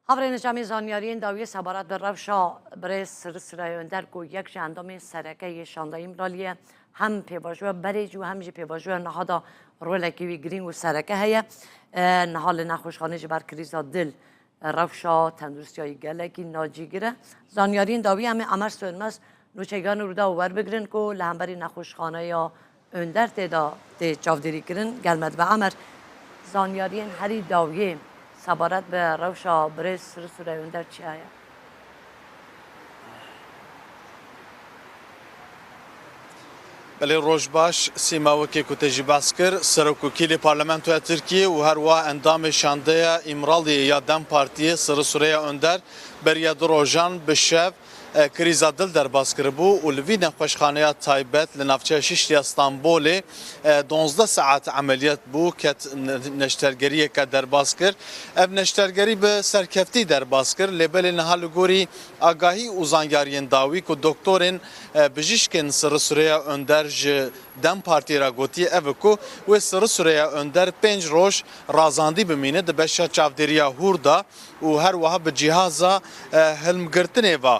هاورین جمعی زانیاری داوی سبارت به روشا برای سرسرای اندر گو یک جندام سرکه شاندایم رالیه هم پیواجو بریج و هم جی پیواجو نهادا رولکی گرین و سرکه هیا نهال نخوشخانه جبر کریزا دل روشا تندرستیای گلکی ناجی گره زانیاری داوی همه امر سونمز نوچگان رودا ور بگرن کو لهمبری نخوشخانه یا اندر تدا تی چاودری کرن گلمد به امر زانیاری هری داوی سبارت به روشا برای سرسرای اندر چی هیا؟ بله روزباش سیماوکی کتجی باسکر سرکوکیل پارلمانتوی ترکیه و هر وا اندام شانده امرالی یا دم پارتی سرسرای اندر برای دروژان بشب کریزا دل در باسکر بو و لوی نخوشخانه تایبت لنفچه شش استانبول 12 ساعت عملیات بو کت نشترگری که در باسکر اف نشترگری به سرکفتی در باسکر لبل نهال گوری آگاهی اوزانگارین داوی که دکترین بجیشکن سرسرای اندر دم پارتی را گوتی اوکو و سرسرای اندر 5 روز رازاندی بمینه د بشا چاودریا هوردا و هر وها به جهازا هلمگرتنه و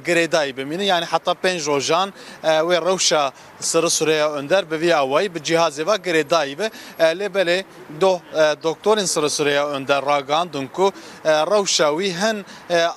گریدای بمینه یعنی حتی 5 روزان و روشا سرسرای اندر به وی اوای به جهاز و گریدای به لبل دو دکترین سرسرای اندر راگاندن کو روشاوی هن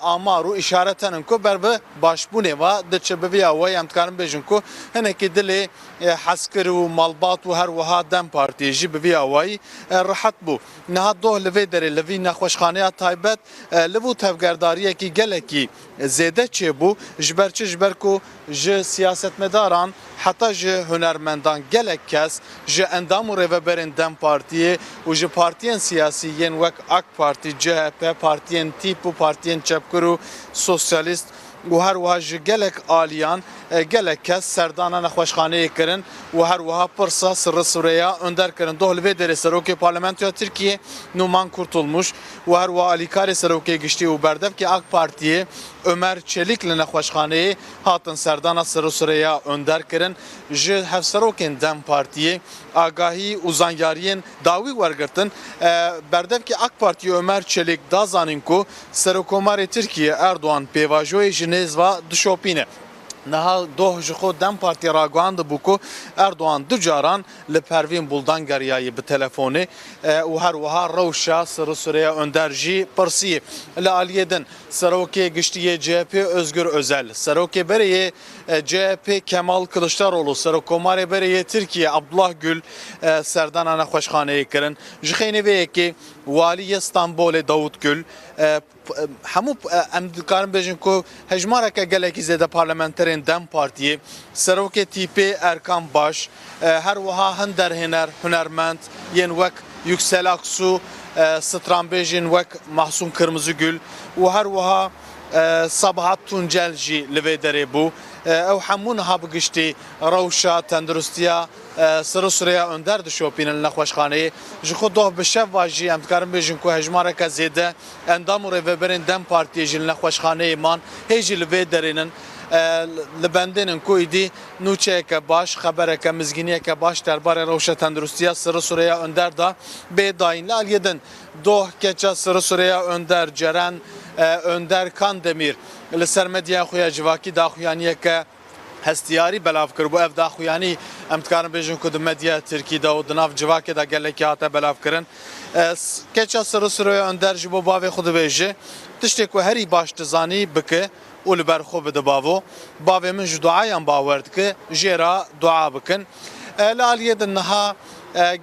آمار و اشارتن کو بر به باشبونه و د چه به وی اوای امتکارم بجن کو هنه کی دل حسكر ومالبات وهر وها دم بارتي جي بفي اواي راحت بو نها دو لوي دري لوي نخوشخانه تايبت لبو تفگرداريه کی گلکی زیده چه بو جبرچ جبرکو ج سیاست مداران حتی ج هنرمندان گلک کس ج اندام و ریوبرن دم پارتیه و ج پارتین سیاسیین وک اک پارتی CHP پارتین تیپو پارتین چپکرو سوسیالیست و هر وها گلک آلیان گلک کس سردانا نخوشخانه کرن و هر وها پرسا سرسریا اندر کرن دو لوی در سروک پارلمانتوی ترکیه نومان kurtulmuş و هر وها الیکار سروک گشتی و بردف که اک پارتیه Ömer Çelik li nexweşxaneyê hatin serdana Sirûsirêya önder kirin ji hevserokên Dem Partiyê agahî û zanyariyên dawî wergirtin berdevkî AK Partiyê Ömer Çelik da zanîn ku Serokkomarê Tirkiye Erdoğan pêvajoyê ji nêzva dişopîne. Neha doh ji xwe Dem Partî raguand bû ku Erdoğan du caran li Pervîn Buldan geriyayê bi telefonê û her wiha rewşa Sirûsirêya Önder jî pirsî. Li aliyê din Serokê Giştiyê CHP Özgür Özel, Serokê Bereyê CHP Kemal Kılıçdaroğlu, Serokkomarê Bereyê Tirkiye Abdullah Gül serdana nexweşxaneyê kirin. Ji xênê vê yekê Waliyê İstanbolê Davut Gül hemû em dikarin bêjin ku hejmareke gelekî zêde parlamenterên Dem Partiyê Serokê Tîpê Erkan Baş her wiha hin derhêner hunermend yên wek Yüksel Aksu stranbêjên wek Mahsun Kırmızıgül û her wiha Sabahat Tuncel jî li vê derê bû ew hemû niha bi giştî rewşa tenduristiya Sirûsirêya Önder dişopînin li nexweşxaneyê ji xwe doh bi şeva jî em dikarin bêjin ku hejmareke zêde endam û rêveberên Dem Partiyê jî li nexweşxaneyê man hê jî li vê derênin li bendênin ku îdî nûçeyeke baş xebereke mizgîniyeke baş derbarê rewşa tendurustiya Sirûsirêya Önder da bêdayîn li aliyê din doh keça Sirûsirêya Önder Ceren Önder Kandemîr li ser medyaya xwe ya civakî daxuyaniyeke hestiyarî belav kir bu ev daxuyanî em dikarin bêjin ku di medya Tirkî de û di nav civakê de gelekî hate belav kirin keça Sirûsirêya Önder ji bo bavê xwe dibêje tiştê ku herî baş dizanî bike û li ber xwe bide bavo bavê min ji duayan bawer dike jê ra dua bikin li aliyê din niha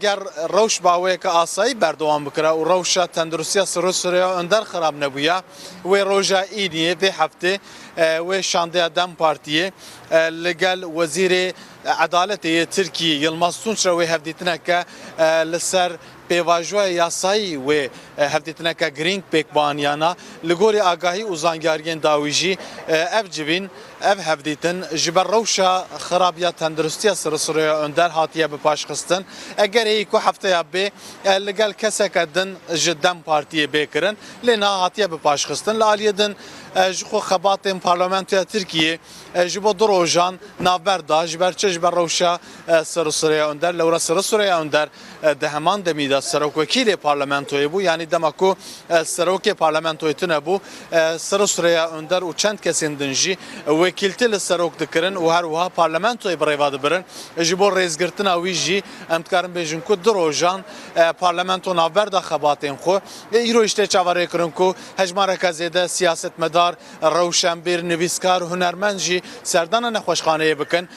ger rewş baweyeke asayî berdewam bikira û rewşa tendurustiya Sirûsirêya Önder xirab nebûya wê roja îdiyê vê heftê wê şandeya Dem Partiyê li gel Wezîrê Edaletê Tirkiyê Yılmaz Tunç re wê hevdîtineke li ser pêvajoya yasayî wê hevdîtineke girîng pêkbaniyana li gorî agahî û zangariyên dawî jî ev civîn ev hevdîtin ji ber rewşa xerabiya tenduristiya Sırasıraya Önder hatiye bi paşxistin. Eger ê ku hefteya bê li gel keseke din ji Dem Partiyê bêkirin lê na hatiye bi paşxistin. Li aliyê din ji xwe xebatên parlamentoya Tirkiyê ji bo du rojan navber da ji ber çi ji ber rewşa Sırasıraya Önder li were Sırasıraya Önder di heman demî de Serokwekîlê parlamentoyê bû yanî dema ku Serokê parlamentoyê tune bû Sırasıraya Önder û çend kesên din jî wekîltî li serok dikirin û her wiha parlamentoyê bi rêva dibirin ji bo rêzgirtina wî jî em dikarin bêjin ku du rojan parlamento navber da xebatên xwe îro îştê çavarê kirin ku hejmareka zêde siyasetmedar rewşenbîr nivîskar hunermend jî serdana nexweşxaneyê bikin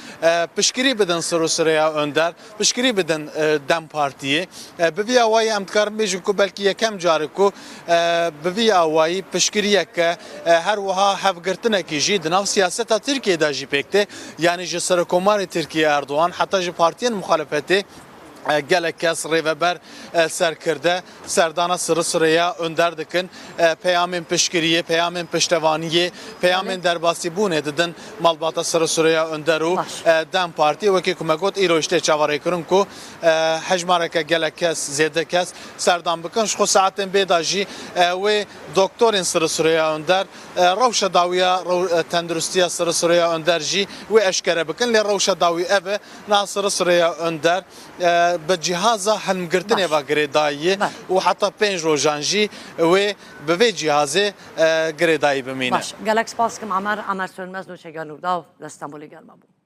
piştgirî bidin Sırasıraya Önder piştgirî bidin Dem Partiyê bi vî awayî em dikarin bêjin ku belkî yekem carê ku bi vî awayî piştgiriyeke her wiha hevgirtinekî jî di nav siyaseta Tirkiyeyê jî pêk tê yanî ji Serokkomarê Tirkiye Erdoğan heta ji partiyên muxalefetê gelek kes rêveber serkirde serdana Sırasıraya Önder dikin peyamên piştgiriyê peyamên piştevaniyê peyamên derbasîbûnê didin malbata Sırasıraya Önder û Dem Partiyê wekî ku me got îro îştê çavarê kirin ku hejmareke gelek kes zêde kes serdan bikin ji xwe saetên bê de jî wê doktorên Sırasıraya Önder rewşa dawiya tenduristiya Sırasıraya Önder jî wê eşkere bikin lê rewşa dawî ev e na Sırasıraya Önder bi cîhaza hilmgirtinê ve girêdayiyê û heta 5 rojan jî wê bi vê cîhazê girêdayî bimîne. Baş gelek spas kim Amer Sönmez nûçeger Nûrdaw li Stenbolê gelme bû.